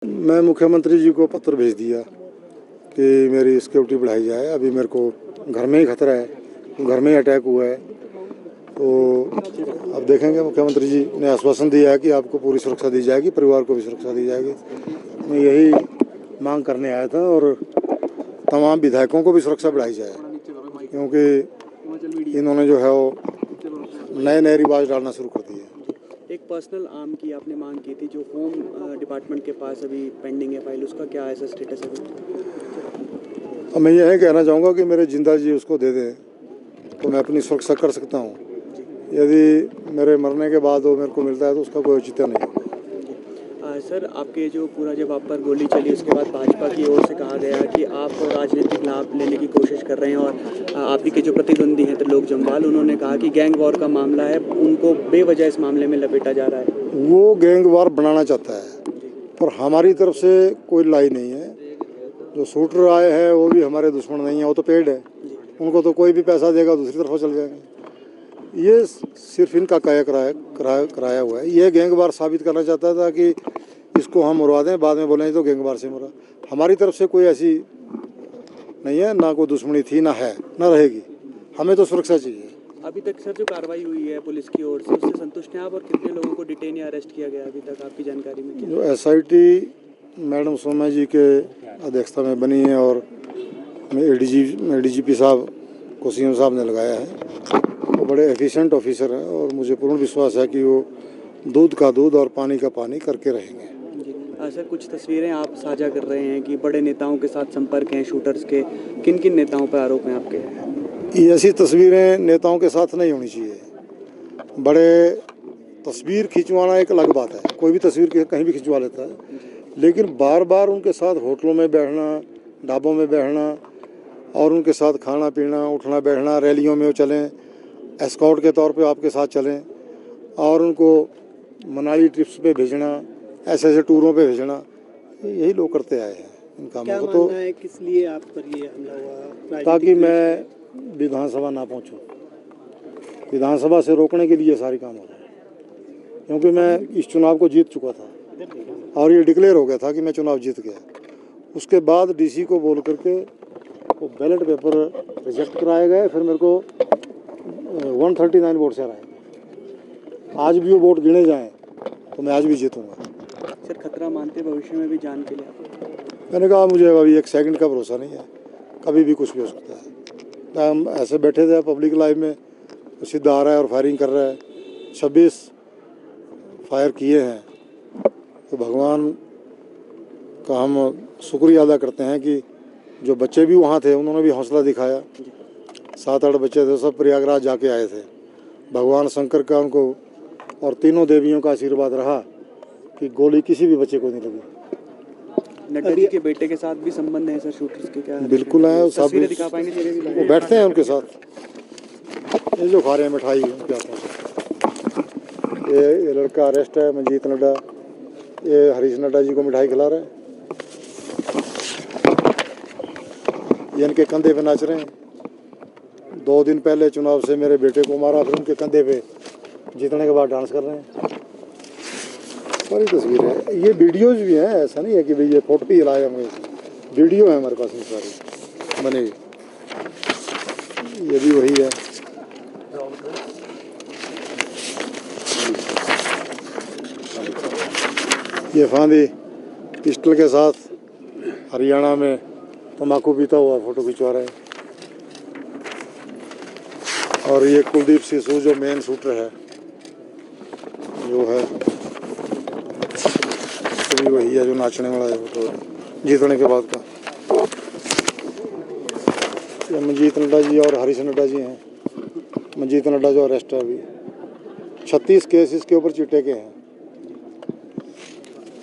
मैं मुख्यमंत्री जी को पत्र भेज दिया कि मेरी सिक्योरिटी बढ़ाई जाए। अभी मेरे को घर में ही खतरा है, घर में ही अटैक हुआ है। तो अब देखेंगे, मुख्यमंत्री जी ने आश्वासन दिया है कि आपको पूरी सुरक्षा दी जाएगी, परिवार को भी सुरक्षा दी जाएगी। मैं यही मांग करने आया था और तमाम विधायकों को भी सुरक्षा बढ़ाई जाए, क्योंकि इन्होंने जो है वो नए नए रिवाज डालना शुरू कर दिए। एक पर्सनल आर्म की आपने मांग की थी जो होम डिपार्टमेंट के पास अभी पेंडिंग है फाइल, उसका क्या ऐसा स्टेटस है? अब मैं यही कहना चाहूँगा कि मेरे जिंदा जी उसको दे दें तो मैं अपनी सुरक्षा कर सकता हूँ। यदि मेरे मरने के बाद वो मेरे को मिलता है तो उसका कोई औचित्य नहीं होगा। सर, आपके जो पूरा जब आप पर गोली चली उसके बाद भाजपा की ओर से कहा गया कि आप राजनीतिक लाभ लेने की कोशिश कर रहे हैं और आप ही के जो प्रतिद्वंदी हैं त्रिलोक जम्वाल, उन्होंने कहा कि गैंग वॉर का मामला है, उनको बेवजह इस मामले में लपेटा जा रहा है। वो गैंग वॉर बनाना चाहता है, पर हमारी तरफ से कोई लड़ाई नहीं है। जो शूटर आए हैं वो भी हमारे दुश्मन नहीं है, वो तो पेड़ है, उनको तो कोई भी पैसा देगा दूसरी तरफ चल जाएंगे। ये सिर्फ इनका काया कराया हुआ है। ये गैंगवार साबित करना चाहता था कि इसको हम मरवा दें, बाद में बोलेंगे तो गैंगवार से मरा। हमारी तरफ से कोई ऐसी नहीं है, ना कोई दुश्मनी थी, ना है, ना रहेगी। हमें तो सुरक्षा चाहिए। अभी तक सर जो कार्रवाई हुई है पुलिस की ओर से, उससे संतुष्ट हैं आप? और कितने लोगों को डिटेन या अरेस्ट किया गया अभी तक आपकी जानकारी में? जो SIT मैडम सोमा जी के अध्यक्षता में बनी है और ADGP साहब को CM साहब ने लगाया है, वो बड़े एफिशिएंट ऑफिसर हैं और मुझे पूर्ण विश्वास है कि वो दूध का दूध और पानी का पानी करके रहेंगे। सर, कुछ तस्वीरें आप साझा कर रहे हैं कि बड़े नेताओं के साथ संपर्क हैं शूटर्स के, किन किन नेताओं पर आरोप हैं आपके? ये ऐसी तस्वीरें नेताओं के साथ नहीं होनी चाहिए। बड़े तस्वीर खिंचवाना एक अलग बात है, कोई भी तस्वीर कहीं भी खिंचवा लेता है, लेकिन बार बार उनके साथ होटलों में बैठना, ढाबों में बैठना और उनके साथ खाना पीना, उठना बैठना, रैलियों में वो चलें, एस्कॉर्ट के तौर पे आपके साथ चलें और उनको मनाली ट्रिप्स पे भेजना, ऐसे टूरों पे भेजना, यही लोग करते आए हैं। इन कामों को तो है किस लिए आप पर ये हमला हुआ? ताकि मैं विधानसभा ना पहुंचूं, विधानसभा से रोकने के लिए सारी काम हो रहे हैं, क्योंकि मैं इस चुनाव को जीत चुका था और ये डिक्लेयर हो गया था कि मैं चुनाव जीत गया। उसके बाद DC को बोल करके वो बैलेट पेपर रिजेक्ट कराए गए, फिर मेरे को 139 वोट से हराए। आज भी वो वोट गिने जाएं तो मैं आज भी जीतूंगा। सर, खतरा मानते भविष्य में भी जान के लिए आप? मैंने कहा मुझे अभी एक सेकंड का भरोसा नहीं है, कभी भी कुछ भी हो सकता है। हम ऐसे बैठे थे पब्लिक लाइफ में, तो सीधा आ रहा है और फायरिंग कर रहा है। 26 फायर किए हैं, तो भगवान का हम शुक्रिया अदा करते हैं कि जो बच्चे भी वहाँ थे उन्होंने भी हौसला दिखाया। 7-8 बच्चे थे, सब प्रयागराज जाके आए थे। भगवान शंकर का उनको और तीनों देवियों का आशीर्वाद रहा कि गोली किसी भी बच्चे को नहीं लगी। नड्डा जी के बेटे के साथ भी संबंध है सर शूटर्स के? क्या बिल्कुल है, सब दिखा पाएंगे? वो बैठते हैं उनके साथ, ये जो खा रहे हैं मिठाई उनके हाथों से। ये लड़का अरेस्ट है, मंजीत नड्डा, ये हरीश नड्डा जी को मिठाई खिला रहा है। ये इनके कंधे पे नाच रहे हैं। 2 दिन पहले चुनाव से मेरे बेटे को मारा, फिर उनके कंधे पे जीतने के बाद डांस कर रहे हैं। सारी तस्वीर है, ये वीडियोज भी हैं, ऐसा नहीं है कि भाई ये फोटो ही लाए हमें, वीडियो है हमारे पास में सारी बने। ये भी वही है। ये फांदी पिस्टल के साथ हरियाणा में तम्बाकू पीता हुआ फोटो खिंचवा रहे हैं। और ये कुलदीप सिसु जो मेन शूटर है, जो है तो वही है जो नाचने वाला है फोटो जीतने के बाद का। ये मंजीत नड्डा जी और हरीश नड्डा जी हैं। मंजीत नड्डा जो अरेस्ट है अभी, 36 केस इसके ऊपर चिट्टे के हैं।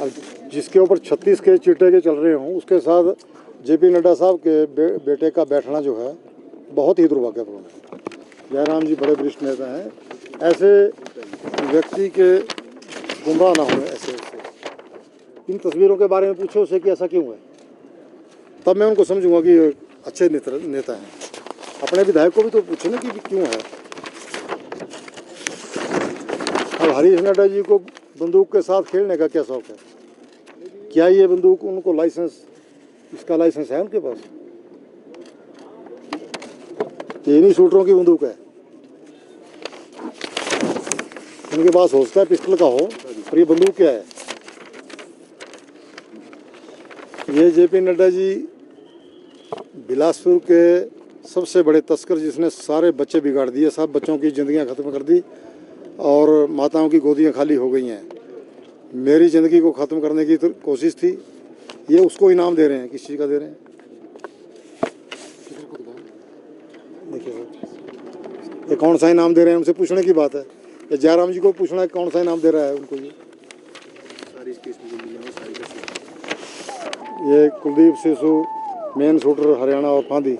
अब जिसके ऊपर 36 केस चिट्टे के चल रहे हों, उसके साथ JP नड्डा साहब के बेटे का बैठना जो है बहुत ही दुर्भाग्यपूर्ण है। जयराम जी बड़े वरिष्ठ नेता हैं, ऐसे व्यक्ति के गुमराह ना हो। ऐसे इन तस्वीरों के बारे में पूछो उससे कि ऐसा क्यों है, तब मैं उनको समझूंगा कि अच्छे नेता हैं। अपने विधायक को भी तो पूछे ना कि क्यों है। अब हरीश नड्डा जी को बंदूक के साथ खेलने का क्या शौक है? क्या ये बंदूक उनको लाइसेंस, इसका लाइसेंस है उनके पास? ये नहीं शूटरों की बंदूक है, उनके पास हो सकता है पिस्टल का हो, और ये बंदूक क्या है? ये जेपी नड्डा जी बिलासपुर के सबसे बड़े तस्कर, जिसने सारे बच्चे बिगाड़ दिए, सब बच्चों की ज़िंदगियां ख़त्म कर दी और माताओं की गोदियां खाली हो गई हैं। मेरी ज़िंदगी को ख़त्म करने की तो कोशिश थी, ये उसको इनाम दे रहे हैं। किस चीज़ का दे रहे हैं? देखिए सर, ये कौन सा इनाम दे रहे हैं, उनसे पूछने की बात है। ये जयराम जी को पूछना है कौन सा इनाम दे रहा है उनको। ये कुलदीप सिसु मेन शूटर हरियाणा और फांदी,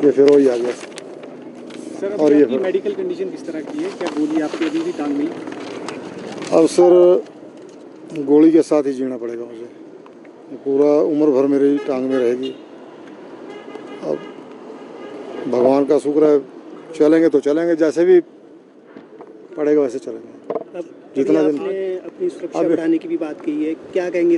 ये फिर वही आ गया। सर और ये आपकी मेडिकल कंडीशन किस तरह की है? क्या गोली आपकी अभी भी टांग में? अब सर गोली के साथ ही जीना पड़ेगा मुझे, पूरा उम्र भर मेरी टांग में रहेगी। अब भगवान का शुक्र है, चलेंगे तो चलेंगे, जैसे भी पड़ेगा वैसे चलेंगे। अब जितना दिन आपने अपनी सुरक्षा बढ़ाने की भी बात की है, क्या कहेंगे